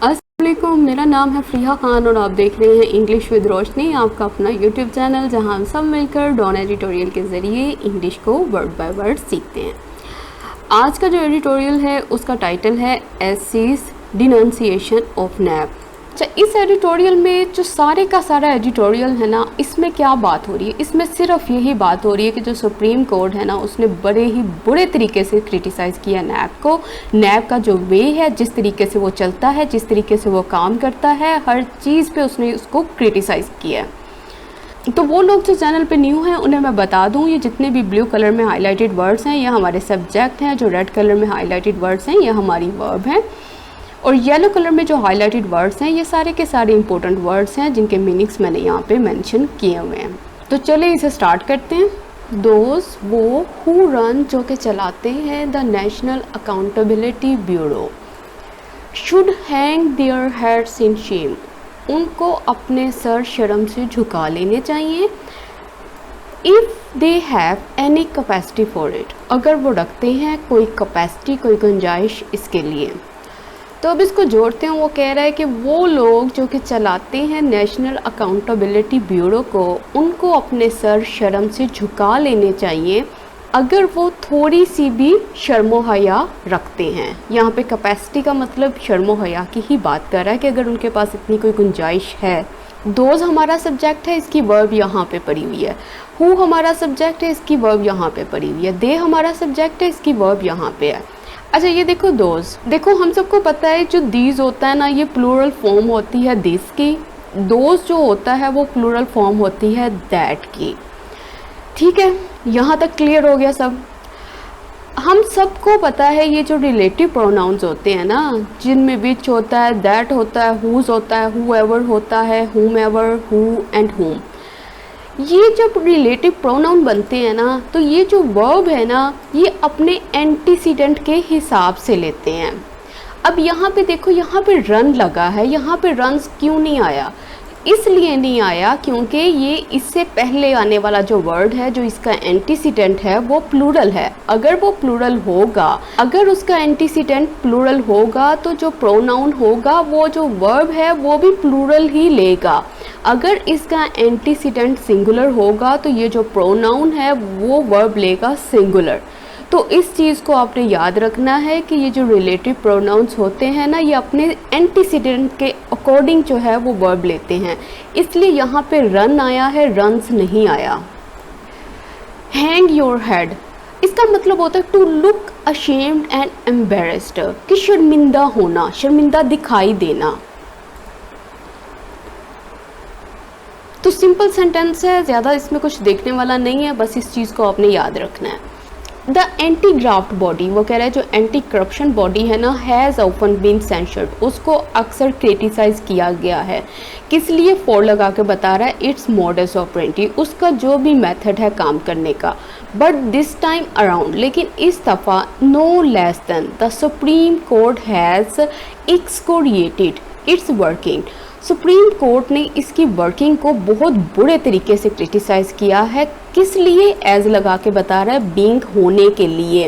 अस्सलामुअलैकुम, मेरा नाम है फ़रीहा खान और आप देख रहे हैं इंग्लिश विद रोशनी, आपका अपना यूट्यूब चैनल जहां हम सब मिलकर डॉन एडिटोरियल के ज़रिए इंग्लिश को वर्ड बाय वर्ड सीखते हैं। आज का जो एडिटोरियल है उसका टाइटल है एससीज डिनंसिएशन ऑफ नैब। अच्छा, इस एडिटोरियल में जो सारे का सारा एडिटोरियल है ना, इसमें क्या बात हो रही है? इसमें सिर्फ यही बात हो रही है कि जो सुप्रीम कोर्ट है ना, उसने बड़े ही बुरे तरीके से क्रिटिसाइज़ किया नैब को। नैब का जो वे है, जिस तरीके से वो चलता है, जिस तरीके से वो काम करता है, हर चीज़ पे उसने उसको क्रिटिसाइज़ किया है। तो वो लोग जो चैनल पे न्यू हैं उन्हें मैं बता दूं, ये जितने भी ब्लू कलर में हाईलाइटेड वर्ड्स हैं ये हमारे सब्जेक्ट हैं, जो रेड कलर में हाईलाइटेड वर्ड्स हैं ये हमारी वर्ब हैं, और येलो कलर में जो हाईलाइटेड वर्ड्स हैं ये सारे के सारे इंपॉर्टेंट वर्ड्स हैं जिनके मीनिंग्स मैंने यहाँ पे मेंशन किए हुए हैं। तो चलिए इसे स्टार्ट करते हैं। दोज वो हु रन, जो कि चलाते हैं the national accountability bureau, should hang their heads in Shem, उनको अपने सर शर्म से झुका लेने चाहिए। If they have any capacity for it, अगर वो रखते हैं कोई कैपेसिटी, कोई गुंजाइश इसके लिए। तो अब इसको जोड़ते हैं। वो कह रहा है कि वो लोग जो कि चलाते हैं नेशनल अकाउंटेबिलिटी ब्यूरो को, उनको अपने सर शर्म से झुका लेने चाहिए अगर वो थोड़ी सी भी शर्मो हया रखते हैं। यहाँ पे कैपेसिटी का मतलब शर्मो हया की ही बात कर रहा है कि अगर उनके पास इतनी कोई गुंजाइश है। दोज हमारा सब्जेक्ट है, इसकी वर्ब यहाँ पे पड़ी हुई है। हु हमारा सब्जेक्ट है, इसकी वर्ब यहाँ पे पड़ी हुई है। दे हमारा सब्जेक्ट है, इसकी वर्ब यहाँ पे है। अच्छा, ये देखो दोज, देखो हम सबको पता है जो दीज होता है ना, ये प्लूरल फॉर्म होती है दिस की। दोज जो होता है वो प्लूरल फॉर्म होती है दैट की। ठीक है, यहाँ तक क्लियर हो गया सब। हम सबको पता है ये जो रिलेटिव प्रोनाउंस होते हैं ना, जिनमें विच होता है, दैट होता है, हुज होता है, हुएवर होता है, हुमएवर, हु एंड हुम, ये जब रिलेटिव प्रोनाउन बनते हैं ना, तो ये जो वर्ब है ना, ये अपने एंटीसीडेंट के हिसाब से लेते हैं। अब यहाँ पे देखो, यहाँ पे रन लगा है, यहाँ पे रन्स क्यों नहीं आया? इसलिए नहीं आया क्योंकि ये इससे पहले आने वाला जो वर्ड है, जो इसका एंटीसीडेंट है, वो प्लूरल है। अगर वो प्लूरल होगा, अगर उसका एंटीसीडेंट प्लूरल होगा, तो जो प्रोनाउन होगा, वो जो वर्ब है वो भी प्लूरल ही लेगा। अगर इसका एंटीसीडेंट सिंगुलर होगा, तो ये जो प्रोनाउन है वो वर्ब लेगा सिंगुलर। तो इस चीज़ को आपने याद रखना है कि ये जो रिलेटिव प्रोनाउंस होते हैं ना, ये अपने एंटीसीडेंट के अकॉर्डिंग जो है वो वर्ब लेते हैं। इसलिए यहाँ पे रन आया है, रन्स नहीं आया। हैंग योर हेड, इसका मतलब होता है to look ashamed and embarrassed, कि शर्मिंदा होना, शर्मिंदा दिखाई देना। तो सिंपल सेंटेंस है, ज़्यादा इसमें कुछ देखने वाला नहीं है, बस इस चीज़ को आपने याद रखना है। द एंटी ग्राफ्ट बॉडी, वो कह रहा है जो एंटी करप्शन बॉडी है ना, हैज़ ऑफन बीन सेंशर्ड, उसको अक्सर क्रिटिसाइज किया गया है। किस लिए? फॉर लगा के बता रहा है, इट्स मॉडस ऑपरेंडी, उसका जो भी मेथड है काम करने का। बट दिस टाइम अराउंड, लेकिन इस दफ़ा no less than the Supreme Court has excoriated its working, Supreme Court ने इसकी वर्किंग को बहुत बुरे तरीके से क्रिटिसाइज़ किया है। किस लिए? एज लगा के बता रहा है, बीइंग होने के लिए।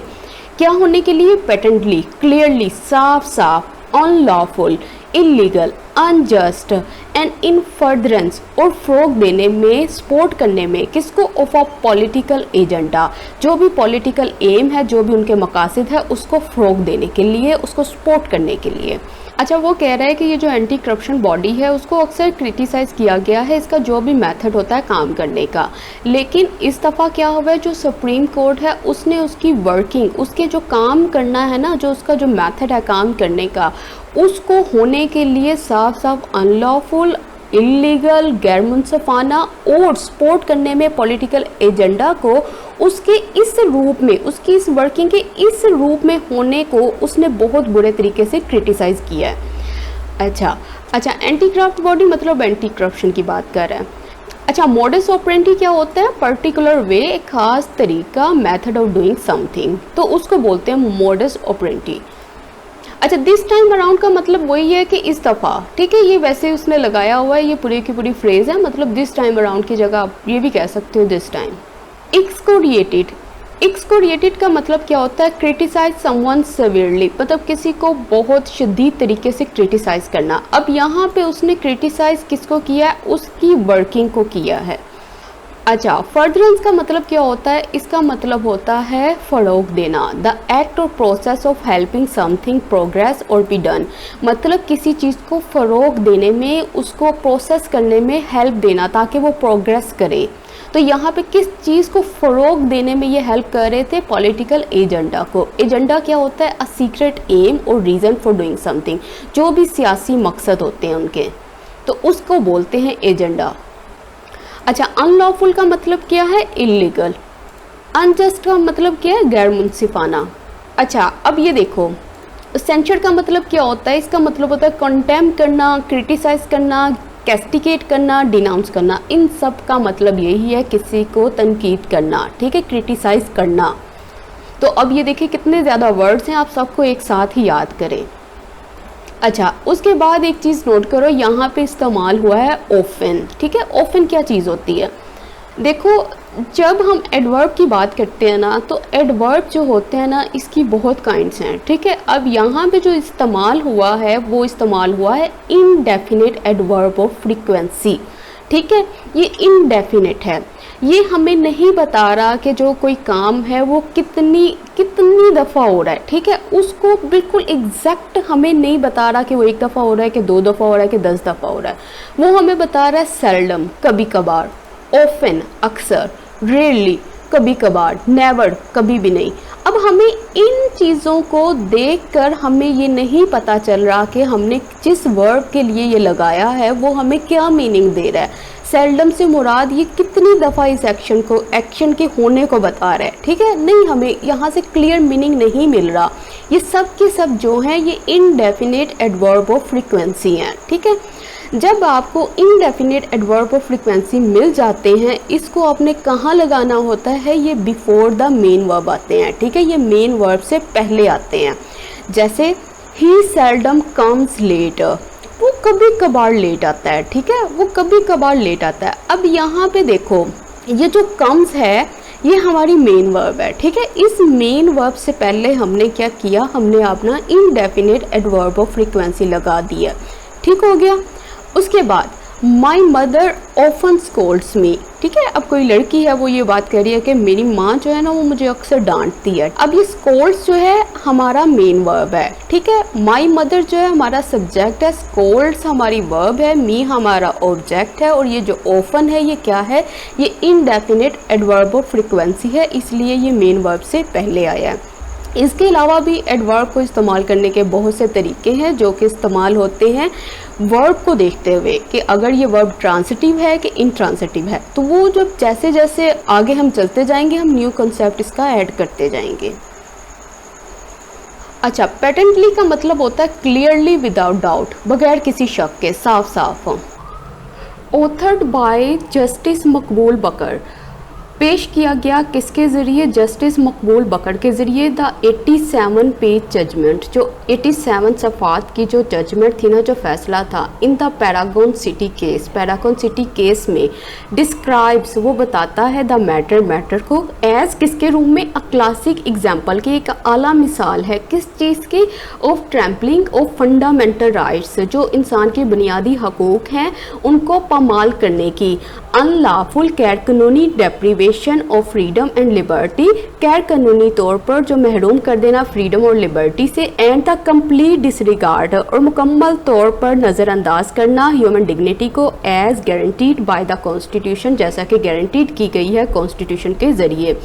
क्या होने के लिए? पेटेंटली, क्लियरली, साफ साफ, unlawful, illegal, unjust and in furtherance, और फ़रोग देने में, सपोर्ट करने में, किसको? ऑफ अ पॉलिटिकल एजेंडा, जो भी पॉलिटिकल एम है, जो भी उनके मकासद है, उसको फ़रोग देने के लिए, उसको सपोर्ट करने के लिए। अच्छा, वो कह रहा है कि ये जो एंटी करप्शन बॉडी है उसको अक्सर क्रिटिसाइज़ किया गया है, इसका जो भी मेथड होता है काम करने का। लेकिन इस दफ़ा क्या हुआ है, जो सुप्रीम कोर्ट है उसने उसकी वर्किंग, उसके जो काम करना है ना, जो उसका जो मेथड है काम करने का, उसको होने के लिए साफ साफ अनलॉफुल, इलीगल, गैर मुनसफाना और सपोर्ट करने में पॉलिटिकल एजेंडा को, उसके इस रूप में, उसकी इस वर्किंग के इस रूप में होने को उसने बहुत बुरे तरीके से क्रिटिसाइज़ किया है। अच्छा, एंटी ग्राफ्ट बॉडी मतलब एंटी करप्शन की बात कर रहा है। अच्छा, मॉडस ऑपरेंडी क्या होता है? पर्टिकुलर वे, एक खास तरीका, मेथड ऑफ डूइंग समथिंग, तो उसको बोलते हैं मॉडस ऑपरेंडी। अच्छा, दिस टाइम अराउंड का मतलब वही है कि इस दफ़ा, ठीक है, ये वैसे उसने लगाया हुआ है, ये पूरी की पूरी फ्रेज़ है, मतलब दिस टाइम अराउंड की जगह आप ये भी कह सकते हो दिस टाइम। एक्सकोरिएटेड, एक्सकोरिएटेड का मतलब क्या होता है, क्रिटिसाइज समवन सेवियरली, मतलब किसी को बहुत शदीद तरीके से क्रिटिसाइज करना। अब यहाँ पे उसने क्रिटिसाइज किसको किया है, उसकी वर्किंग को किया है। अच्छा, फर्दरेंस का मतलब क्या होता है, इसका मतलब होता है फरोग देना, द एक्ट और process of helping something progress और बी डन, मतलब किसी चीज़ को फ़रोग देने में, उसको प्रोसेस करने में हेल्प देना ताकि वो प्रोग्रेस करे। तो यहाँ पे किस चीज़ को फ़रोग देने में ये हेल्प कर रहे थे, पॉलिटिकल एजेंडा को। एजेंडा क्या होता है, अ सीक्रेट एम और रीज़न फॉर डूइंग समथिंग, जो भी सियासी मकसद होते हैं उनके, तो उसको बोलते हैं एजेंडा। अच्छा, अनलॉफुल का मतलब क्या है, इलीगल। अनजस्ट का मतलब क्या है, गैर मुनसिफाना। अच्छा, अब ये देखो, सेंचर का मतलब क्या होता है, इसका मतलब होता है कंडेम करना, क्रिटिसाइज करना, कैस्टिकेट करना, डिनाउंस करना। इन सब का मतलब यही है, किसी को तनकीद करना, ठीक है, क्रिटिसाइज करना। तो अब ये देखिए कितने ज़्यादा वर्ड्स हैं, आप सबको एक साथ ही याद करें। अच्छा, उसके बाद एक चीज़ नोट करो, यहाँ पे इस्तेमाल हुआ है ऑफन, ठीक है। ऑफन क्या चीज़ होती है, देखो जब हम एडवर्ब की बात करते हैं ना, तो एडवर्ब जो होते हैं ना, इसकी बहुत काइंड्स हैं, ठीक है। अब यहाँ पे जो इस्तेमाल हुआ है वो इस्तेमाल हुआ है इनडेफिनेट एडवर्ब ऑफ फ्रीक्वेंसी, ठीक है। ये इनडेफिनेट है, ये हमें नहीं बता रहा कि जो कोई काम है वो कितनी दफ़ा हो रहा है, ठीक है। उसको बिल्कुल एग्जैक्ट हमें नहीं बता रहा कि वो 1 दफ़ा हो रहा है कि 2 दफ़ा हो रहा है कि 10 दफ़ा हो रहा है। वो हमें बता रहा है सेल्डम, कभी कभार, ऑफन, अक्सर, रेयरली, कभी कभार, नेवर, कभी भी नहीं। अब हमें इन चीज़ों को देखकर हमें ये नहीं पता चल रहा कि हमने जिस वर्ब के लिए ये लगाया है वो हमें क्या मीनिंग दे रहा है। सेल्डम से मुराद ये कितनी दफ़ा इस एक्शन के होने को बता रहा है, ठीक है। नहीं, हमें यहाँ से क्लियर मीनिंग नहीं मिल रहा। ये सब के सब जो हैं ये इनडेफिनेट एडवर्ब ऑफ फ्रीक्वेंसी हैं, ठीक है। जब आपको इनडेफिनेट एडवर्ब ऑफ फ्रीक्वेंसी मिल जाते हैं, इसको आपने कहाँ लगाना होता है, ये बिफोर द मेन वर्ब आते हैं, ठीक है। ये मेन वर्ब से पहले आते हैं। जैसे ही सेल्डम कम्स लेटर, वो कभी कभार लेट आता है, ठीक है, वो कभी कभार लेट आता है। अब यहाँ पे देखो, ये जो कम्स है ये हमारी मेन वर्ब है, ठीक है। इस मेन वर्ब से पहले हमने क्या किया, हमने अपना इनडेफिनेट एडवर्ब ऑफ फ्रीक्वेंसी लगा दिया, ठीक हो गया। उसके बाद माई मदर ऑफन स्कोल्ड्स मी, ठीक है। अब कोई लड़की है वो ये बात कर रही है कि मेरी माँ जो है ना वो मुझे अक्सर डांटती है। अब ये स्कोल्ड्स जो है हमारा मेन वर्ब है, ठीक है। माई मदर जो है हमारा सब्जेक्ट है, स्कोल्ड्स हमारी वर्ब है, मी हमारा ऑब्जेक्ट है, और ये जो ऑफन है ये क्या है, ये इनडेफिनेट एडवर्ब ऑफ फ्रीक्वेंसी है, इसलिए ये मेन वर्ब से पहले आया है। इसके अलावा भी एडवर्ब को इस्तेमाल करने के बहुत से तरीके हैं जो कि इस्तेमाल होते हैं वर्ब को देखते हुए कि अगर ये वर्ब ट्रांसिटिव है कि इंट्रांसिटिव है। तो वो जब जैसे जैसे आगे हम चलते जाएंगे हम न्यू कॉन्सेप्ट इसका ऐड करते जाएंगे। अच्छा, पैटेंटली का मतलब होता है क्लियरली विदाउट डाउट, बगैर किसी शक के, साफ साफ। ऑथर्ड बाय जस्टिस मकबूल बकर, पेश किया गया किसके ज़रिए, जस्टिस मकबूल बकर के ज़रिए। द 87 पेज जजमेंट, जो 87 सफ़ात की जो जजमेंट थी ना, जो फैसला था, in the paragon city case, paragon city case में डिस्क्राइब्स, वो बताता है द मैटर को एज किसके रूम में, अ क्लासिक एग्जाम्पल की एक आला मिसाल है, किस चीज़ की, of trampling of fundamental rights, जो इंसान के बुनियादी हकूक़ हैं उनको पामाल करने की। अनलॉफुल गैर कानूनी deprivation of freedom and liberty, गैर कानूनी तौर पर जो महरूम कर देना फ्रीडम और लिबर्टी से। एंड द कंप्लीट डिसरिगार्ड, और मुकम्मल तौर पर नज़रअंदाज करना ह्यूमन डिग्निटी को as guaranteed by the constitution, जैसा कि गारंटीड की गई है कॉन्स्टिट्यूशन के ज़रिए।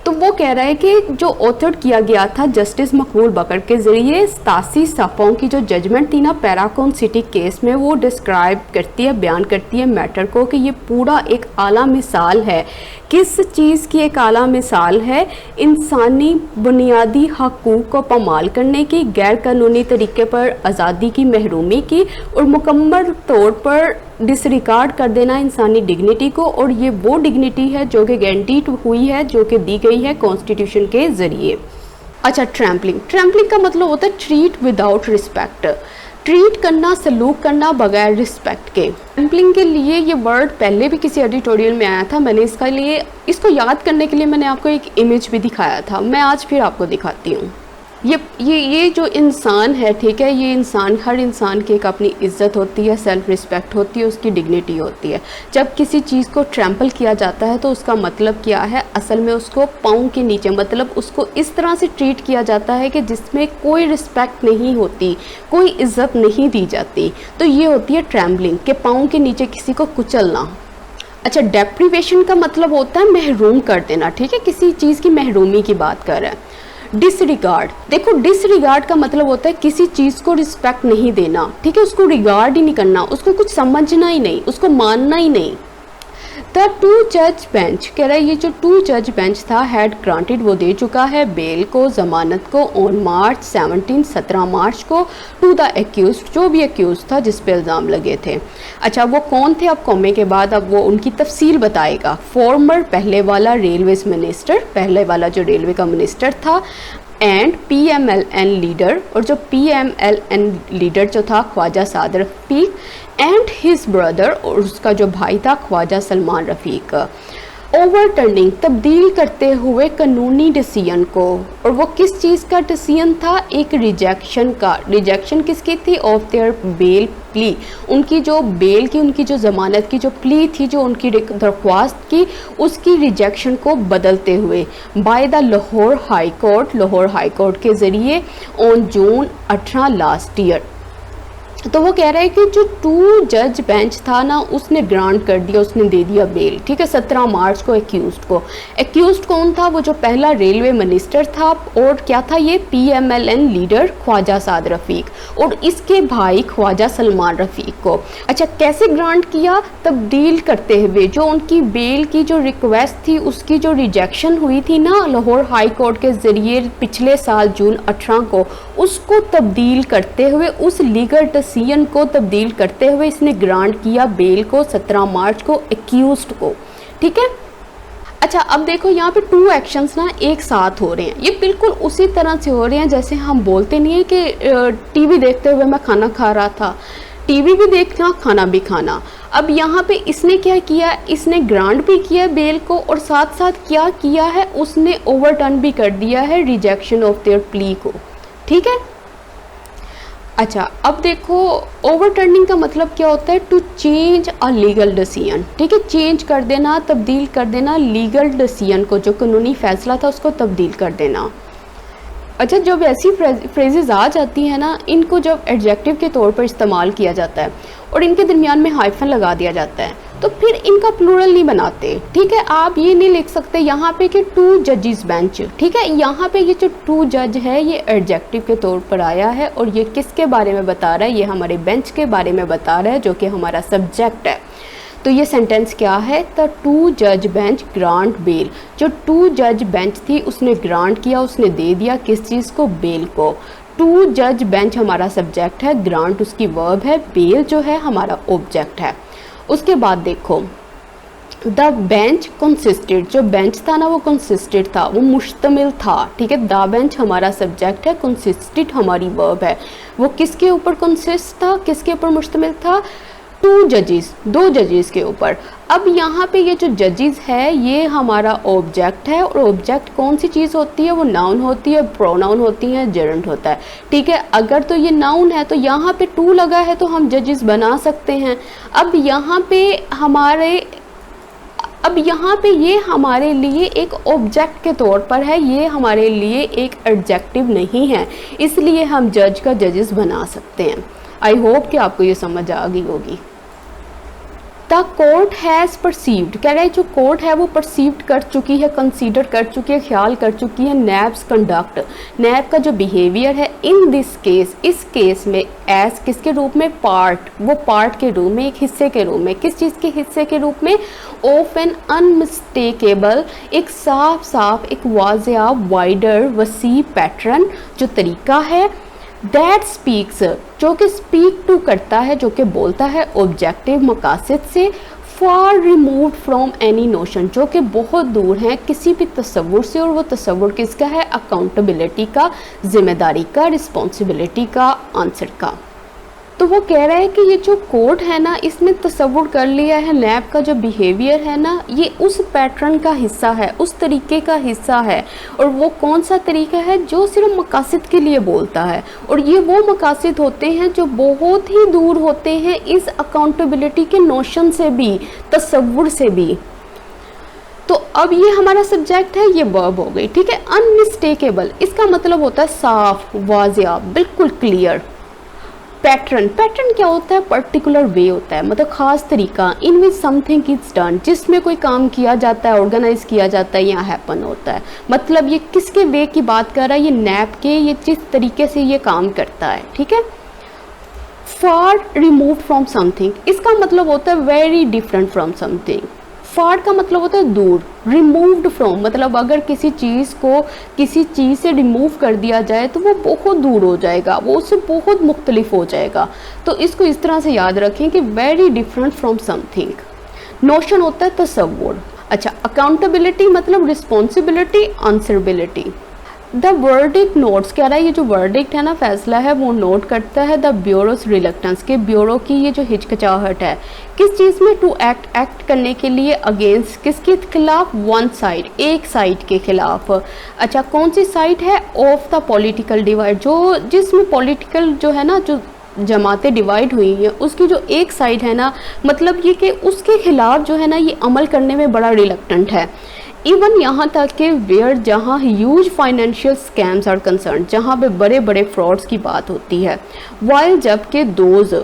तो वो कह रहा है कि जो ऑथर किया गया था जस्टिस मकबूल बकर के ज़रिए 87 सफ़ों की जो जजमेंट थी ना पैरागन सिटी केस में, वो डिस्क्राइब करती है, बयान करती है मैटर को कि ये पूरा एक आला मिसाल है। किस चीज़ की एक आला मिसाल है, इंसानी बुनियादी हकूक़ को पामाल करने की, गैर कानूनी तरीके पर आज़ादी की महरूमी की, और मुकम्मल तौर पर डिसरिगार्ड कर देना इंसानी डिग्निटी को। और ये वो डिग्निटी है जो कि गारंटीड हुई है, जो कि दी गई है कॉन्स्टिट्यूशन के ज़रिए। अच्छा, ट्रैम्पलिंग का मतलब होता है ट्रीट विदाउट रिस्पेक्ट। ट्रीट करना, सलूक करना बगैर रिस्पेक्ट के। ट्रैम्पलिंग के लिए ये वर्ड पहले भी किसी एडिटोरियल में आया था। मैंने इसको याद करने के लिए मैंने आपको एक इमेज भी दिखाया था, मैं आज फिर आपको दिखाती हूँ। ये जो इंसान है, ठीक है, ये इंसान, हर इंसान की एक अपनी इज्जत होती है, सेल्फ रिस्पेक्ट होती है, उसकी डिग्निटी होती है। जब किसी चीज़ को ट्रैम्पल किया जाता है तो उसका मतलब क्या है, असल में उसको पाँव के नीचे, मतलब उसको इस तरह से ट्रीट किया जाता है कि जिसमें कोई रिस्पेक्ट नहीं होती, कोई इज्जत नहीं दी जाती। तो ये होती है ट्रैम्पलिंग, के पाँव के नीचे किसी को कुचलना। अच्छा, डेप्रीवेशन का मतलब होता है महरूम कर देना, ठीक है, किसी चीज़ की महरूमी की बात कर रहे हैं। डिसरिगार्ड, देखो डिसरिगार्ड का मतलब होता है किसी चीज़ को रिस्पेक्ट नहीं देना, ठीक है, उसको रिगार्ड ही नहीं करना, उसको कुछ समझना ही नहीं, उसको मानना ही नहीं। द टू जज बेंच कह रहा है ये जो टू जज बेंच था हैड ग्रांटेड, वो दे चुका है बेल को, जमानत को, ऑन मार्च 17 मार्च को, टू द एक्यूज्ड, जो भी एक्यूज था जिस पे इल्ज़ाम लगे थे। अच्छा, वो कौन थे, अब कॉमे के बाद अब वो उनकी तफसील बताएगा। फॉर्मर, पहले वाला रेलवेज मिनिस्टर, पहले वाला जो रेलवे का मिनिस्टर था, एंड PMLN लीडर, और जो PMLN लीडर जो था ख्वाजा साद रफ़ीक, एंड हिज ब्रदर, और उसका जो भाई था ख्वाजा सलमान रफ़ीक। ओवरटर्निंग, तब्दील करते हुए कानूनी डिसीजन को, और वो किस चीज़ का डिसीजन था, एक रिजेक्शन का। रिजेक्शन किसकी थी, ऑफ देयर बेल प्ली, उनकी जो बेल की, उनकी जो ज़मानत की जो प्ली थी, जो उनकी दरख्वास्त की, उसकी रिजेक्शन को बदलते हुए by the Lahore high court, Lahore high court के ज़रिए ऑन जून 18 लास्ट ईयर। तो वो कह रहा है कि जो टू जज बेंच था ना, उसने ग्रांट कर दिया, उसने दे दिया बेल, ठीक है, 17 मार्च को एक्यूज्ड को। एक्यूज्ड कौन था, वो जो पहला रेलवे मिनिस्टर था, और क्या था ये, PMLN लीडर ख्वाजा साद रफ़ीक, और इसके भाई ख्वाजा सलमान रफ़ीक को। अच्छा, कैसे ग्रांट किया, तब्दील करते हुए, जो उनकी बेल की जो रिक्वेस्ट थी, उसकी जो रिजेक्शन हुई थी ना लाहौर हाई कोर्ट के ज़रिए पिछले साल जून 18 को, उसको तब्दील करते हुए, उस लीगल डिसीजन को तब्दील करते हुए इसने ग्रांट किया बेल को 17 मार्च को एक्यूज्ड को, ठीक है। अच्छा, अब देखो यहाँ पे टू एक्शंस ना एक साथ हो रहे हैं, ये बिल्कुल उसी तरह से हो रहे हैं जैसे हम बोलते नहीं है कि टीवी देखते हुए मैं खाना खा रहा था, टीवी भी देखना, खाना भी खाना। अब यहाँ पे इसने क्या किया, इसने ग्रांट भी किया बेल को, और साथ साथ क्या किया है, उसने ओवरटर्न भी कर दिया है रिजेक्शन ऑफ देयर प्ली को, ठीक है। अच्छा, अब देखो ओवरटर्निंग का मतलब क्या होता है, to change a legal decision, ठीक है, चेंज कर देना, तब्दील कर देना लीगल डिसीजन को, जो कानूनी फैसला था उसको तब्दील कर देना। अच्छा, जब ऐसी फ्रेजेस आ जाती हैं ना, इनको जब एडजेक्टिव के तौर पर इस्तेमाल किया जाता है और इनके दरमियान में हाइफन लगा दिया जाता है, तो फिर इनका प्लूरल नहीं बनाते, ठीक है। आप ये नहीं लिख सकते यहाँ पे कि टू जजेस बेंच, ठीक है, यहाँ पे ये जो टू जज है ये एडजेक्टिव के तौर पर आया है, और ये किसके बारे में बता रहा है, ये हमारे बेंच के बारे में बता रहा है, जो कि हमारा सब्जेक्ट है। तो ये सेंटेंस क्या है, द टू जज बेंच ग्रांट बेल, जो टू जज बेंच थी उसने ग्रांट किया, उसने दे दिया किस चीज़ को, बेल को। टू जज बेंच हमारा सब्जेक्ट है, ग्रांट उसकी वर्ब है, बेल जो है हमारा ऑब्जेक्ट है। उसके बाद देखो, द बेंच कंसिस्टेड, जो बेंच था ना वो कंसिस्टेड था, वो मुश्तमिल था, ठीक है। द बेंच हमारा सब्जेक्ट है, कंसिस्टेड हमारी वर्ब है। वो किसके ऊपर कंसिस्ट था, किसके ऊपर मुश्तमिल था, टू जजेस, दो जजेस के ऊपर। अब यहाँ पे ये जो जजेस है ये हमारा ऑब्जेक्ट है, और ऑब्जेक्ट कौन सी चीज़ होती है, वो नाउन होती है, प्रोनाउन होती है, जेरेंट होता है, ठीक है। अगर तो ये नाउन है तो यहाँ पे टू लगा है तो हम जजेस बना सकते हैं। अब यहाँ पे ये हमारे लिए एक ऑब्जेक्ट के तौर पर है, ये हमारे लिए एक एडजेक्टिव नहीं है, इसलिए हम जज का जजेस बना सकते हैं। आई होप कि आपको ये समझ आ गई होगी। द कोर्ट हैज़ परसीव्ड, कह रहा है जो कोर्ट है वो परसीव्ड कर चुकी है, कंसीडर कर चुकी है, ख्याल कर चुकी है नैब्स कंडक्ट, नैब का जो बिहेवियर है इन दिस केस, इस केस में, एज किसके रूप में, पार्ट, वो पार्ट के रूप में, एक हिस्से के रूप में, किस चीज़ के हिस्से के रूप में, ऑफ एन अनमिस्टेकेबल, एक साफ साफ, एक वाज़िया, वाइडर, वसी पैटर्न, जो तरीका है, दैट स्पीक्स, जो कि स्पीक टू करता है, जो कि बोलता है ऑब्जेक्टिव मकासद से, फार रिमूव फ्रॉम एनी नोशन, जो कि बहुत दूर है किसी भी तस्वुर से, और वो तस्वुर किसका है, अकाउंटेबिलिटी का, जिम्मेदारी का, रिस्पॉन्सिबिलिटी का, आंसर का। तो वो कह रहा है कि ये जो कोड है ना, इसने तसव्वुर कर लिया है नैप का जो बिहेवियर है ना, ये उस पैटर्न का हिस्सा है, उस तरीके का हिस्सा है। और वो कौन सा तरीका है? जो सिर्फ मकासद के लिए बोलता है, और ये वो मकासद होते हैं जो बहुत ही दूर होते हैं इस अकाउंटेबिलिटी के नोशन से भी, तसव्वुर से भी। तो अब ये हमारा सब्जेक्ट है, ये वर्ब हो गई, ठीक है। अनमिस्टेकेबल, इसका मतलब होता है साफ, वाज़िया, बिल्कुल क्लियर। पैटर्न, पैटर्न क्या होता है? पर्टिकुलर वे होता है, मतलब खास तरीका। इन विच समथिंग इज डन, जिसमें कोई काम किया जाता है, ऑर्गेनाइज किया जाता है या हैपन होता है। मतलब ये किसके वे की बात कर रहा है? ये नैप के, ये जिस तरीके से ये काम करता है, ठीक है। फार रिमूव्ड फ्रॉम समथिंग, इसका मतलब होता है वेरी डिफरेंट फ्रॉम समथिंग। फार का मतलब होता है दूर, रिमूव्ड फ्रॉम मतलब अगर किसी चीज़ को किसी चीज़ से रिमूव कर दिया जाए तो वो बहुत दूर हो जाएगा, वो उससे बहुत मुख्तलिफ हो जाएगा। तो इसको इस तरह से याद रखें कि very different from something. Notion होता है तसव्वुर। अच्छा, अकाउंटेबिलिटी मतलब responsibility, answerability. The verdict notes, कह रहा है ये जो वर्डिक्ट है ना, फैसला है, वो नोट करता है द ब्यूरोस रिलक्टेंस, के ब्यूरो की ये जो हिचकिचाहट है किस चीज़ में? टू एक्ट करने के लिए अगेंस्ट, किसके खिलाफ? वन साइड, एक साइड के खिलाफ। अच्छा, कौन सी साइड है? ऑफ द पॉलिटिकल डिवाइड, जो जिसमें पॉलिटिकल जो है ना, जो जमातें डिवाइड हुई हैं, उसकी जो एक साइड है ना, मतलब ये कि उसके खिलाफ जो है ना, ये अमल करने में बड़ा रिलक्टेंट है। इवन यहाँ तक कि वेयर, जहाँ huge financial scams are concern, जहाँ पे बड़े बड़े फ्रॉड्स की बात होती है। वाइल, जबकि those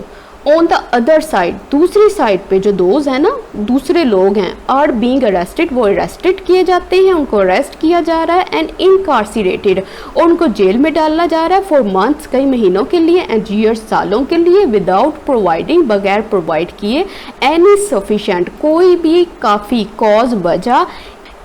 on the other side, दूसरी साइड पे जो दोज है ना, दूसरे लोग हैं, आर बीइंग अरेस्टेड, वो अरेस्टेड किए जाते हैं, उनको अरेस्ट किया जा रहा है, एंड इनकार्सिरेटेड, और उनको जेल में डाला जा रहा है, फॉर मंथ्स, कई महीनों के लिए, एंड ईयर्स, सालों के लिए, विदाउट प्रोवाइडिंग, बगैर प्रोवाइड किए, एनी सफिशेंट, कोई भी काफ़ी कॉज, वजह।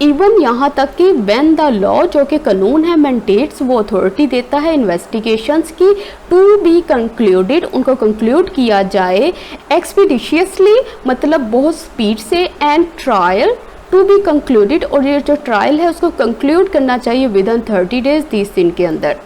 इवन यहाँ तक कि व्हेन द लॉ, जो कि कानून है, मैंडेट्स, वो अथॉरिटी देता है इन्वेस्टिगेशंस की, टू बी कंक्लूडेड, उनको कंक्लूड किया जाए, एक्सपीडिशियसली मतलब बहुत स्पीड से, and trial to be concluded, और ये जो ट्रायल है उसको कंक्लूड करना चाहिए विद इन 30 डेज, 30 दिन के अंदर।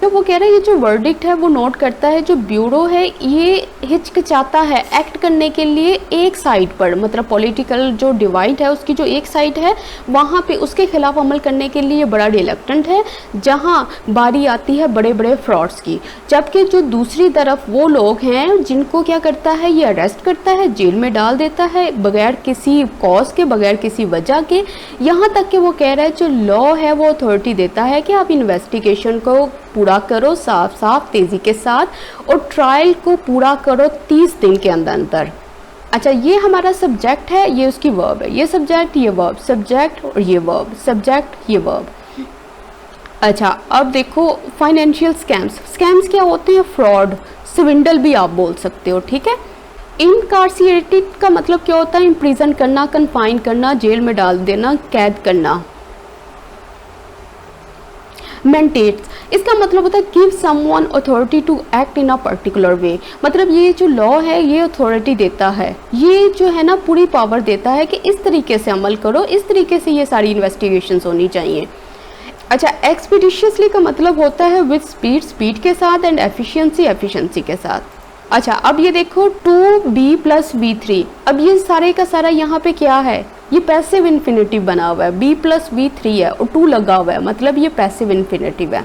तो वो कह रहा है ये जो वर्डिक्ट है वो नोट करता है जो ब्यूरो है ये हिचकिचाता है एक्ट करने के लिए एक साइड पर, मतलब पॉलिटिकल जो डिवाइड है उसकी जो एक साइड है वहाँ पे उसके खिलाफ अमल करने के लिए बड़ा रिलक्टेंट है जहाँ बारी आती है बड़े बड़े फ्रॉड्स की। जबकि जो दूसरी तरफ वो लोग हैं जिनको क्या करता है ये अरेस्ट करता है, जेल में डाल देता है बगैर किसी कॉज के, बगैर किसी वजह के। यहाँ तक कि वो कह रहा है जो लॉ है वो अथॉरिटी देता है कि आप इन्वेस्टिगेशन को पूरा करो साफ साफ तेज़ी के साथ और ट्रायल को पूरा करो 30 दिन के अंदर अंदर। अच्छा ये हमारा सब्जेक्ट है, ये उसकी वर्ब है, ये सब्जेक्ट ये वर्ब, सब्जेक्ट और ये वर्ब, सब्जेक्ट ये वर्ब। अच्छा अब देखो फाइनेंशियल स्कैम्स, स्कैम्स क्या होते हैं? फ्रॉड, स्विंडल भी आप बोल सकते हो, ठीक है। इनकार्सिएटेड का मतलब क्या होता है? इम्प्रिजन करना, कन्फाइन करना, जेल में डाल देना, कैद करना। मैंडेट्स, इसका मतलब होता है give someone authority to act in a particular way, मतलब ये जो लॉ है ये अथॉरिटी देता है, ये जो है ना पूरी पावर देता है कि इस तरीके से अमल करो, इस तरीके से ये सारी इन्वेस्टिगेशंस होनी चाहिए। अच्छा एक्सपीडिशियसली का मतलब होता है विद स्पीड, स्पीड के साथ, एंड एफिशिएंसी, एफिशिएंसी के साथ। अच्छा अब ये देखो 2b + v3, अब ये सारे का सारा यहाँ पे क्या है? ये पैसिव इन्फिनेटिव बना हुआ है, b + v3 है और 2 लगा हुआ है, मतलब ये पैसिव इन्फिनेटिव है।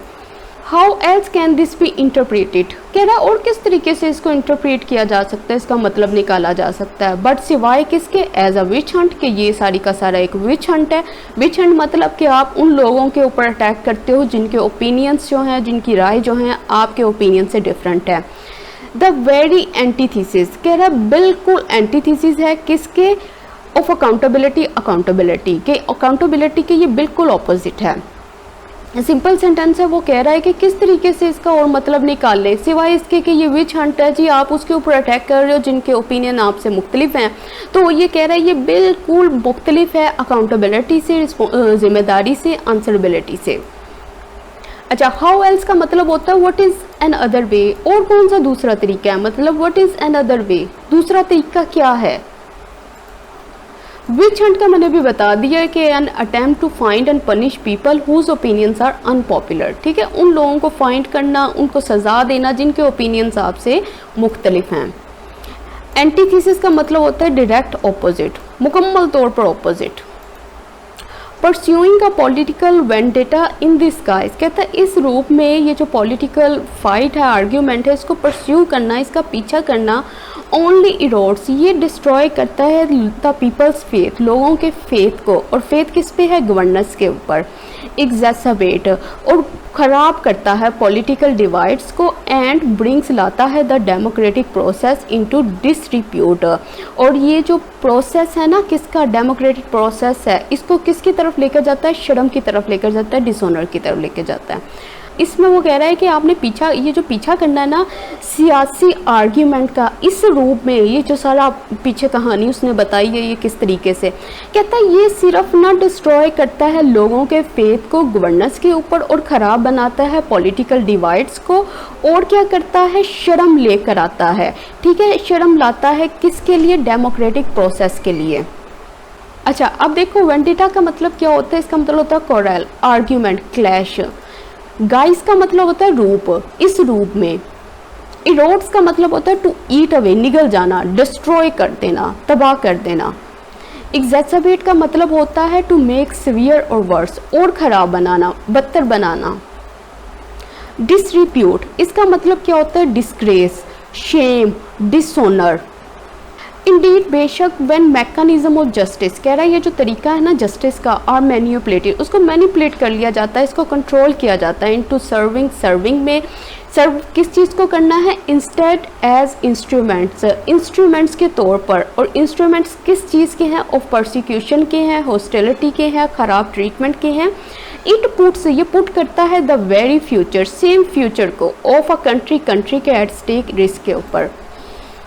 How else can this be interpreted, कह रहा है और किस तरीके से इसको इंटरप्रेट किया जा सकता है, इसका मतलब निकाला जा सकता है, बट सिवाय किसके? एज अ विच हंट, के ये सारी का सारा एक विच हंट है। विच हंट मतलब कि आप उन लोगों के ऊपर अटैक करते हो जिनके ओपिनियंस जो हैं, जिनकी राय जो हैं आपके ओपिनियन से डिफरेंट है। द वेरी एंटीथीसिस, कह रहा है बिल्कुल एंटीथीसिस है किसके? ऑफ अकाउंटेबिलिटी, अकाउंटेबिलिटी के, अकाउंटेबिलिटी के ये बिल्कुल ऑपोजिट है। सिंपल सेंटेंस है, वो कह रहा है कि किस तरीके से इसका और मतलब निकाल ले सिवाय इसके कि ये विच हंट है जी, आप उसके ऊपर अटैक कर रहे हो जिनके ओपिनियन आपसे मुख्तलिफ हैं। तो ये कह रहा है ये बिल्कुल मुख्तलिफ है अकाउंटेबिलिटी से, जिम्मेदारी से, आंसरेबिलिटी से। अच्छा हाउ एल्स का मतलब होता है what is an other way, और कौन सा दूसरा तरीका है, मतलब what is an other way, दूसरा तरीका क्या है? विच हंट का मैंने भी बता दिया है कि an attempt to find and punish people whose opinions are unpopular, ठीक है, उन लोगों को फाइंड करना, उनको सज़ा देना जिनके ओपिनियंस आपसे मुख्तलिफ हैं। एंटीथीसिस का मतलब होता है डायरेक्ट ऑपोजिट, मुकम्मल तौर पर ऑपोजिट। परस्यूइंग का political vendetta in this guys, कहता है इस रूप में ये जो पॉलिटिकल फाइट है, आर्ग्यूमेंट है, इसको परस्यू करना, इसका पीछा करना, ओनली इरोड्स, ये डिस्ट्रॉय करता है द पीपल्स फेथ, लोगों के फेथ को, और फेथ किस पे है, गवर्नेंस के ऊपर, एग्जैसबेट, और ख़राब करता है पॉलिटिकल डिवाइड्स को, एंड ब्रिंग्स, लाता है the democratic process into disrepute, और ये जो प्रोसेस है ना, किसका, डेमोक्रेटिक प्रोसेस है, इसको किसकी तरफ लेकर जाता है, शर्म की तरफ लेकर जाता है, डिसऑनर की तरफ लेकर जाता है। इसमें वो कह रहा है कि आपने पीछा, ये जो पीछा करना है ना सियासी आर्ग्यूमेंट का, इस रूप में, ये जो सारा पीछे कहानी उसने बताई है ये किस तरीके से, कहता है ये सिर्फ ना डिस्ट्रॉय करता है लोगों के फेथ को गवर्नेंस के ऊपर, और ख़राब बनाता है पॉलिटिकल डिवाइड्स को, और क्या करता है, शर्म लेकर आता है, ठीक है, शर्म लाता है किसके लिए, डेमोक्रेटिक प्रोसेस के लिए। अच्छा, अब देखो वेंडेटा का मतलब क्या होता है, इसका मतलब होता है कोरल, आर्ग्यूमेंट, क्लैश। गाइस का मतलब होता है रूप, इस रूप में। इरोड्स का मतलब होता है टू ईट अवे, निगल जाना, डिस्ट्रॉय कर देना, तबाह कर देना। एग्जैसबेट का मतलब होता है टू मेक सिवियर और वर्स, और ख़राब बनाना, बदतर बनाना। डिसरिप्यूट, इसका मतलब क्या होता है, डिस्ग्रेस, शेम, डिसऑनर। इंडीड, बेशक, व्हेन मैकेनिज्म ऑफ जस्टिस, कह रहा है ये जो तरीका है ना जस्टिस का, आर मैन्युपुलेटेड, उसको मैनिपुलेट कर लिया जाता है, इसको कंट्रोल किया जाता है, इनटू सर्विंग, सर्विंग में, सर्व किस चीज़ को करना है, इंस्टेड एज इंस्ट्रूमेंट्स, इंस्ट्रूमेंट्स के तौर पर, और इंस्ट्रूमेंट्स किस चीज़ के हैं, ऑफ परसिक्यूशन के हैं, हॉस्टिलिटी के हैं, ख़राब ट्रीटमेंट के हैं। इट पुट्स, ये पुट करता है the very future, same future को, ऑफ अ कंट्री, कंट्री के एट स्टेक, रिस्क के ऊपर।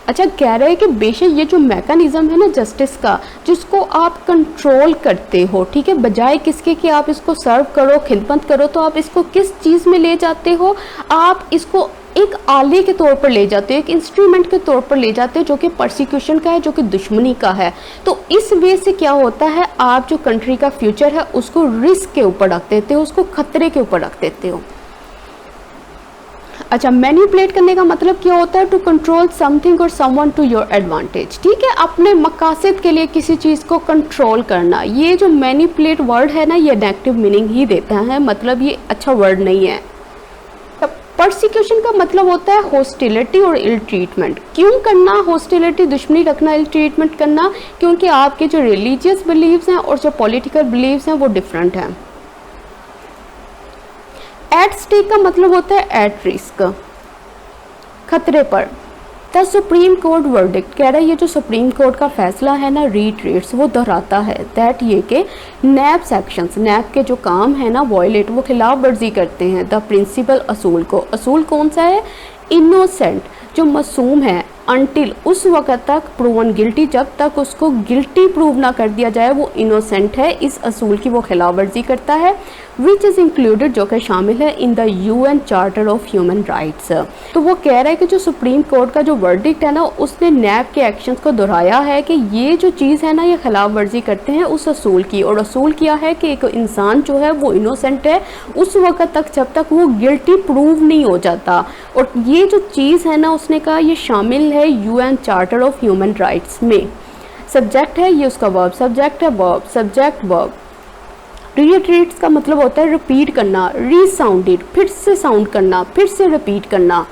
अच्छा, कह रहे हैं कि बेशक ये जो मैकेनिज़्म है ना जस्टिस का, जिसको आप कंट्रोल करते हो, ठीक है, बजाय किसके कि आप इसको सर्व करो, खिदमत करो, तो आप इसको किस चीज़ में ले जाते हो, आप इसको एक आले के तौर पर ले जाते हो, एक इंस्ट्रूमेंट के तौर पर ले जाते हो जो कि परसिक्यूशन का है, जो कि दुश्मनी का है। तो इस वे से क्या होता है, आप जो कंट्री का फ्यूचर है उसको रिस्क के ऊपर रख देते हो, उसको खतरे के ऊपर रख देते हो। अच्छा, मैनिपुलेट करने का मतलब क्या होता है, टू कंट्रोल समथिंग और समवन टू योर एडवांटेज, ठीक है, अपने मकासद के लिए किसी चीज़ को कंट्रोल करना। ये जो मैनिपुलेट वर्ड है ना, ये नेगेटिव मीनिंग ही देता है, मतलब ये अच्छा वर्ड नहीं है। परसिक्यूशन का मतलब होता है हॉस्टिलिटी और इल ट्रीटमेंट। क्यों करना हॉस्टिलिटी, दुश्मनी रखना, इल ट्रीटमेंट करना, क्योंकि आपके जो रिलीजियस बिलीव्स हैं और जो पॉलिटिकल बिलीव्स हैं वो डिफरेंट हैं। एट स्टेक का मतलब होता है एट रिस्क, खतरे पर। द सुप्रीम कोर्ट वर्डिक्ट, कह रहा है ये जो सुप्रीम कोर्ट का फैसला है ना, रीट्रेट्स, वो दोहराता है दैट ये कि नैब सेक्शंस, नैब के जो काम है ना वायलेट, वो खिलाफ वर्जी करते हैं द प्रिंसिपल असूल को। असूल कौन सा है, इनोसेंट, जो मासूम है, अनटिल, उस वक़्त तक प्रूवन गिल्टी, जब तक उसको गिल्टी प्रूव ना कर दिया जाए वो इनोसेंट है, इस असूल की वो खिलाफ वर्जी करता है। विच इज़ इंक्लूडेड, जो कि शामिल है in the UN charter of human rights. तो वो कह रहा है कि जो सुप्रीम कोर्ट का जो वर्डिक्ट है ना, उसने नैब के एक्शंस को दोहराया है कि ये जो चीज़ है ना, ये खिलाफ वर्जी करते हैं उस असूल की। और असूल क्या है कि एक इंसान जो है वो इनोसेंट है उस वक़्त तक जब तक वो गिल्टी प्रूव नहीं हो जाता। और ये जो चीज़ है ना, उसने कहा ये शामिल है UN charter of human rights में। सब्जेक्ट है, ये उसका वर्ब, सब्जेक्ट है वर्ब, सब्जेक्ट वर्ब। रीट्रीट्स का मतलब होता है रिपीट करना, रीसाउंडेड, फिर से साउंड करना, फिर से रिपीट करना।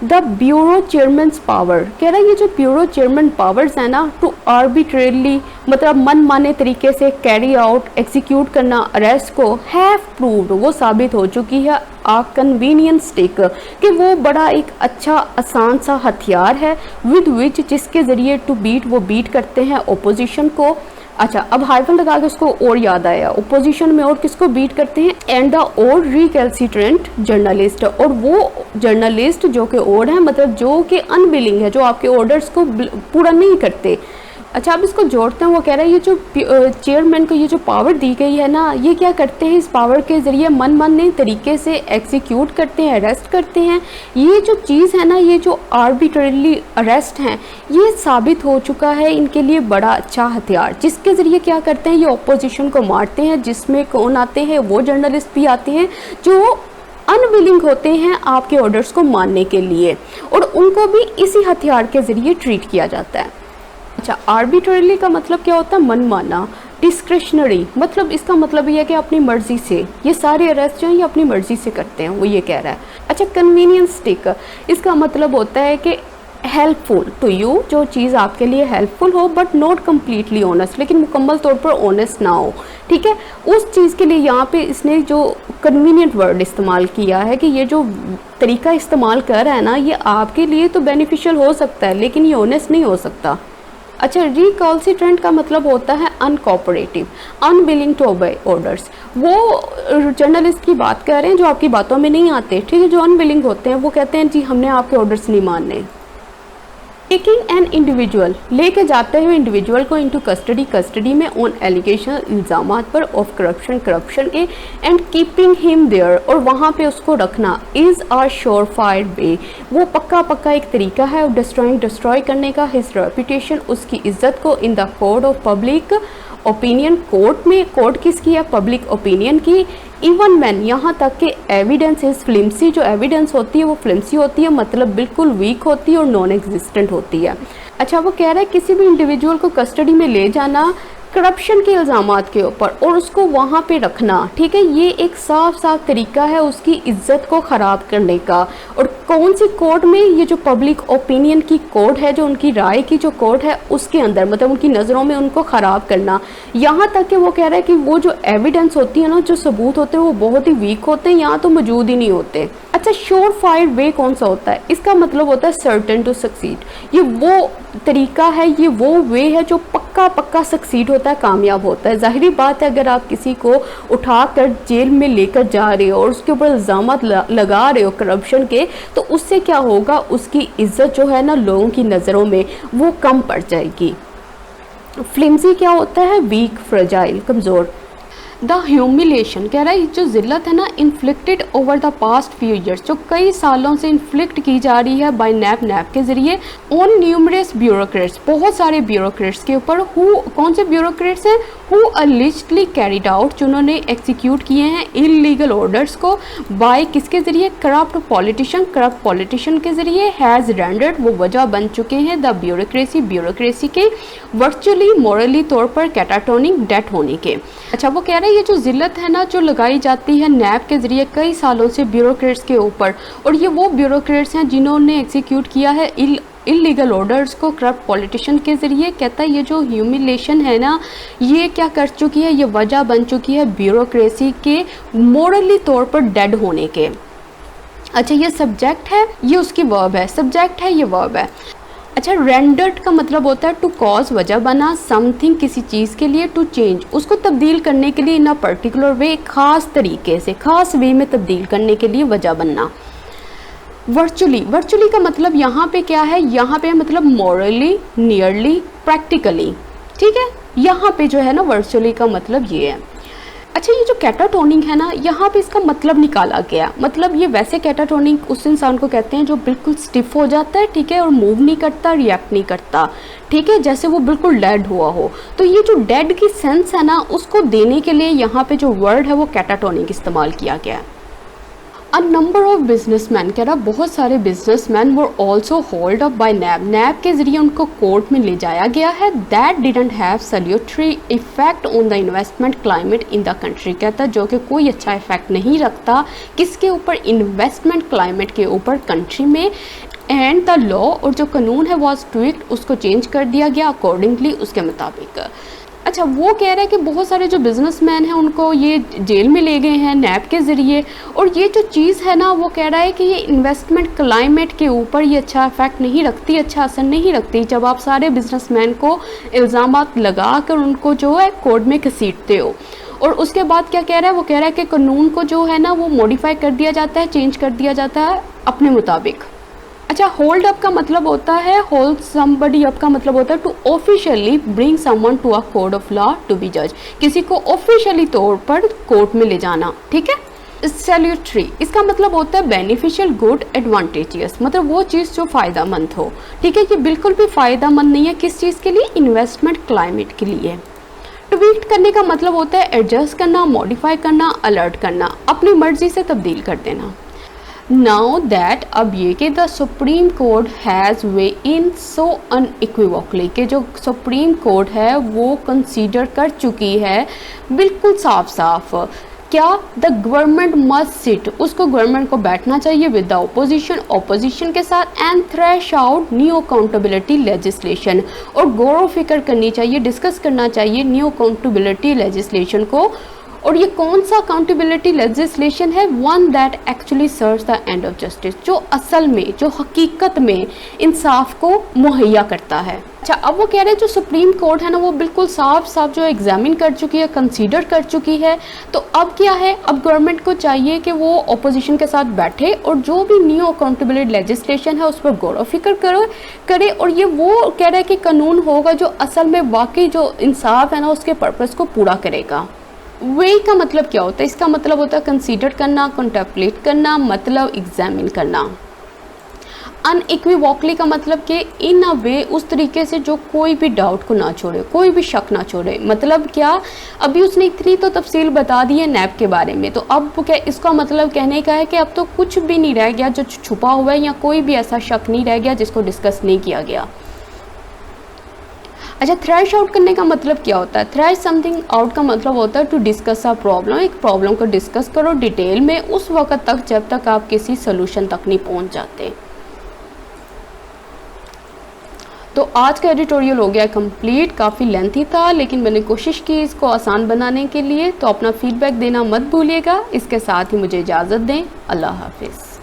द ब्यूरो चेयरमैन्स पावर, कह रहा है ये जो ब्यूरो चेयरमैन पावर्स है ना, टू आर्बिट्रेरली, मतलब मन माने तरीके से कैरी आउट, एग्जीक्यूट करना अरेस्ट को, हैव प्रूव्ड, वो साबित हो चुकी है, आ कन्वीनियंट स्टिक, कि वो बड़ा एक अच्छा आसान सा हथियार है, विद विच, जिसके ज़रिए टू बीट, वो बीट करते हैं ओपोजिशन को। अच्छा, अब हाइफन लगा के उसको और याद आया, ओपोजिशन में और किसको बीट करते हैं, एंड द और रिकैल्सिट्रेंट जर्नलिस्ट, और वो जर्नलिस्ट जो कि और है, मतलब जो कि अनविलिंग है, जो आपके ऑर्डर्स को पूरा नहीं करते, अच्छा, अब इसको जोड़ते हैं। वो कह रहा है ये जो चेयरमैन को ये जो पावर दी गई है ना, ये क्या करते हैं, इस पावर के ज़रिए मनमाने तरीके से एग्जीक्यूट करते हैं, अरेस्ट करते हैं। ये जो चीज़ है ना, ये जो आर्बिट्रेरली अरेस्ट हैं, ये साबित हो चुका है इनके लिए बड़ा अच्छा हथियार, जिसके ज़रिए क्या करते हैं, ये ऑपोजिशन को मारते हैं। जिसमें कौन आते हैं, वो जर्नलिस्ट भी आते हैं जो अनविलिंग होते हैं आपके ऑर्डर्स को मानने के लिए, और उनको भी इसी हथियार के ज़रिए ट्रीट किया जाता है। अच्छा, आर्बिट्रेरली का मतलब क्या होता है, मनमाना। डिस्क्रिशनरी मतलब इसका मतलब ये है कि अपनी मर्जी से ये सारे अरेस्ट जो हैं ये अपनी मर्जी से करते हैं, वो ये कह रहा है। अच्छा, कन्वीनियंस इसका मतलब होता है कि हेल्पफुल टू यू, जो चीज़ आपके लिए हेल्पफुल हो बट नॉट कम्प्लीटली ऑनेस्ट, लेकिन मुकम्मल तौर पर ऑनेस्ट ना हो, ठीक है। उस चीज़ के लिए यहाँ पे इसने जो कन्वीनियंट वर्ड इस्तेमाल किया है कि ये जो तरीका इस्तेमाल कर रहा है ना, ये आपके लिए तो बेनिफिशियल हो सकता है लेकिन ये ऑनेस्ट नहीं हो सकता। अच्छा, रिकॉल्सिट्रेंट का मतलब होता है uncooperative, unwilling to obey orders. वो जर्नलिस्ट की बात कर रहे हैं जो आपकी बातों में नहीं आते, ठीक है, जो अनविलिंग होते हैं, वो कहते हैं जी हमने आपके ऑर्डर्स नहीं मानने। टेकिंग एन इंडिविजुअल, लेके जाते हुए इंडिविजुअल को इनटू कस्टडी में ऑन एलिगेशन, इल्ज़ामात पर, ऑफ करप्शन के, एंड कीपिंग हिम देयर, और वहाँ पे उसको रखना, इज़ अ श्योरफाइड वे, वो पक्का एक तरीका है डिस्ट्रॉय करने का, हिज रेपुटेशन, उसकी इज्जत को, in the court of public opinion, court में, कोर्ट किसकी है, पब्लिक ओपिनियन की, इवन मैन, यहाँ तक कि एविडेंस इज फ्लिम्सी, जो एविडेंस होती है वो फ्लिम्सी होती है, मतलब बिल्कुल वीक होती है और नॉन एग्जिस्टेंट होती है। अच्छा, वो कह रहा है किसी भी इंडिविजुअल को कस्टडी में ले जाना करप्शन के इल्ज़ामात के ऊपर और उसको वहाँ पे रखना, ठीक है, ये एक साफ तरीका है उसकी इज्जत को ख़राब करने का। और कौन सी कोर्ट में, ये जो पब्लिक ओपिनियन की कोर्ट है, जो उनकी राय की जो कोर्ट है उसके अंदर, मतलब उनकी नज़रों में उनको ख़राब करना। यहाँ तक कि वो कह रहा है कि वो जो एविडेंस होती है ना, जो सबूत होते हैं वो बहुत ही वीक होते हैं, यहाँ तो मौजूद ही नहीं होते। अच्छा, श्योरफाइड वे कौन सा होता है, इसका मतलब होता है सर्टेन टू सक्सीड। ये वो तरीका है, ये वो वे है जो पक्का सक्सीड होता है, कामयाब होता है। ज़ाहिरी बात है अगर आप किसी को उठाकर जेल में लेकर जा रहे हो और उसके ऊपर इल्ज़ामात लगा रहे हो करप्शन के, तो उससे क्या होगा, उसकी इज्जत जो है ना लोगों की नज़रों में वो कम पड़ जाएगी। फ्लिम्सी क्या होता है, वीक, फ्रेजाइल, कमज़ोर। द ह्यूमिलेशन कह रहा है जो ज़िल्लत है ना, inflicted over the past few years, जो कई सालों से इन्फ्लिक्ट की जा रही है बाय नैप के ज़रिए ऑन न्यूमरस ब्यूरोक्रेट्स, बहुत सारे ब्यूरोक्रेट्स के ऊपर। कौन से ब्यूरोक्रेट्स हैं, हु अलिजिडली कैरिड आउट, जिन्होंने एग्जीक्यूट किए हैं इलीगल ऑर्डर्स को, बाय किसके ज़रिए, करप्ट पॉलिटिशियन के ज़रिए, हैज़ रेंडर्ड, वो वजह बन चुके हैं, द ब्यूरोक्रेसी के वर्चुअली मॉरली तौर पर कैटाटोनिक, डेट होने के। अच्छा, वो कह रहे हैं ये जो ज़िल्लत है ना जो लगाई जाती है नैप के ज़रिए कई सालों से ब्यूरोक्रेट्स के ऊपर, और ये वो ब्यूरोक्रेट्स हैं जिन्होंने एग्जीक्यूट किया है इलीगल ऑर्डर्स को करप्ट पॉलिटिशियन के ज़रिए। कहता है ये जो ह्यूमिलेशन है ना, ये क्या कर चुकी है, ये वजह बन चुकी है ब्यूरोक्रेसी के मोरली तौर पर डेड होने के। अच्छा, ये सब्जेक्ट है, ये उसकी वर्ब है, सब्जेक्ट है, ये वर्ब है। अच्छा, रेंडर्ड का मतलब होता है टू कॉज, वजह बना, समथिंग किसी चीज़ के लिए, टू चेंज, उसको तब्दील करने के लिए, इन अ पर्टिकुलर वे, खास तरीके से, खास वे में तब्दील करने के लिए वजह बनना। वर्चुअली का मतलब यहाँ पे क्या है, यहाँ पे मतलब मॉरली, नियरली, प्रैक्टिकली, ठीक है, यहाँ पे जो है ना वर्चुअली का मतलब ये है। अच्छा, ये जो कैटाटोनिक है ना, यहाँ पे इसका मतलब निकाला गया, मतलब ये वैसे कैटाटोनिक उस इंसान को कहते हैं जो बिल्कुल स्टिफ हो जाता है, ठीक है, और मूव नहीं करता, रिएक्ट नहीं करता, ठीक है, जैसे वो बिल्कुल डेड हुआ हो। तो ये जो डेड की सेंस है ना, उसको देने के लिए यहाँ पे जो वर्ड है वो कैटाटोनिक इस्तेमाल किया गया है। अ नंबर ऑफ बिजनेसमैन कह रहा बहुत सारे businessmen were also hold up by NAB के जरिए उनको कोर्ट में ले जाया गया है। That didn't have salutary effect on the investment climate in the country, कहता जो कि कोई अच्छा इफेक्ट नहीं रखता किसके ऊपर, इन्वेस्टमेंट क्लाइमेट के ऊपर कंट्री में। एंड द लॉ, और जो कानून है वॉज ट्विक्ड, उसको चेंज कर दिया गया अकॉर्डिंगली, उसके मुताबिक। अच्छा, वो कह रहा है कि बहुत सारे जो बिजनेसमैन हैं उनको ये जेल में ले गए हैं नैप के ज़रिए, और ये जो चीज़ है ना वो कह रहा है कि ये इन्वेस्टमेंट क्लाइमेट के ऊपर ये अच्छा इफेक्ट नहीं रखती, अच्छा असर नहीं रखती जब आप सारे बिजनेसमैन को इल्ज़ामात लगा कर उनको जो है कोर्ट में घसीटते हो। और उसके बाद क्या कह रहा है, वो कह रहा है कि कानून को जो है ना वो मॉडिफाई कर दिया जाता है, चेंज कर दिया जाता है अपने मुताबिक। अच्छा, होल्ड अप का मतलब होता है, होल्ड समबडी अप का मतलब होता है to officially bring someone to a court of law to be जज, किसी को ऑफिशियली तौर पर कोर्ट में ले जाना, ठीक है। सैल्यूटरी, इसका मतलब होता है बेनिफिशियल, गुड, एडवांटेजियस, मतलब वो चीज़ जो फ़ायदामंद हो, ठीक है। ये बिल्कुल भी फ़ायदामंद नहीं है, किस चीज़ के लिए, इन्वेस्टमेंट क्लाइमेट के लिए। ट्वीट करने का मतलब होता है एडजस्ट करना, मॉडिफाई करना, अलर्ट करना, अपनी मर्जी से तब्दील कर देना। नाउ दैट, अब ये कि the Supreme Court has way in so unequivocally, कि जो सुप्रीम कोर्ट है वो कंसीडर कर चुकी है बिल्कुल साफ साफ, क्या, द गवर्नमेंट मस्ट सिट, उसको गवर्नमेंट को बैठना चाहिए विद द ओपोजिशन, ओपोजिशन के साथ, and trash out new accountability legislation, और गौर व फिक्र करनी चाहिए, डिस्कस करना चाहिए न्यू अकाउंटेबिलिटी लेजिस्लेशन को। और ये कौन सा अकाउंटेबिलिटी लेजिस्लेशन है, one that actually serves the end of justice, जो असल में, जो हकीकत में इंसाफ को मुहैया करता है। अच्छा, अब वो कह रहे हैं जो सुप्रीम कोर्ट है ना वो बिल्कुल साफ साफ जो एग्जामिन कर चुकी है, कंसीडर कर चुकी है, तो अब क्या है, अब गवर्नमेंट को चाहिए कि वो अपोजिशन के साथ बैठे और जो भी न्यू अकाउंटेबिलिटी लेजिस्लेशन है उस पर गौर व फिक्र करे, और ये वो कह रहे हैं कि कानून होगा जो असल में वाकई जो इंसाफ है ना उसके पर्पज़ को पूरा करेगा। वे का मतलब क्या होता है, इसका मतलब होता है कंसीडर करना, कंटेम्पलेट करना, मतलब एग्जामिन करना। अनइक्विवोकली का मतलब कि इन अ वे, उस तरीके से जो कोई भी डाउट को ना छोड़े, कोई भी शक ना छोड़े, मतलब क्या, अभी उसने इतनी तो तफसील बता दी है नैब के बारे में, तो अब क्या इसका मतलब कहने का है कि अब तो कुछ भी नहीं रह गया जो छुपा हुआ है, या कोई भी ऐसा शक नहीं रह गया जिसको डिस्कस नहीं किया गया। अच्छा, थ्रैश आउट करने का मतलब क्या होता है, थ्रैश समथिंग आउट का मतलब होता है टू डिस्कस अ प्रॉब्लम, एक प्रॉब्लम को डिस्कस करो डिटेल में उस वक्त तक जब तक आप किसी सोल्यूशन तक नहीं पहुंच जाते। तो आज का एडिटोरियल हो गया कंप्लीट, काफ़ी लेंथी था लेकिन मैंने कोशिश की इसको आसान बनाने के लिए, तो अपना फीडबैक देना मत भूलिएगा। इसके साथ ही मुझे इजाज़त दें, अल्लाह हाफिज़।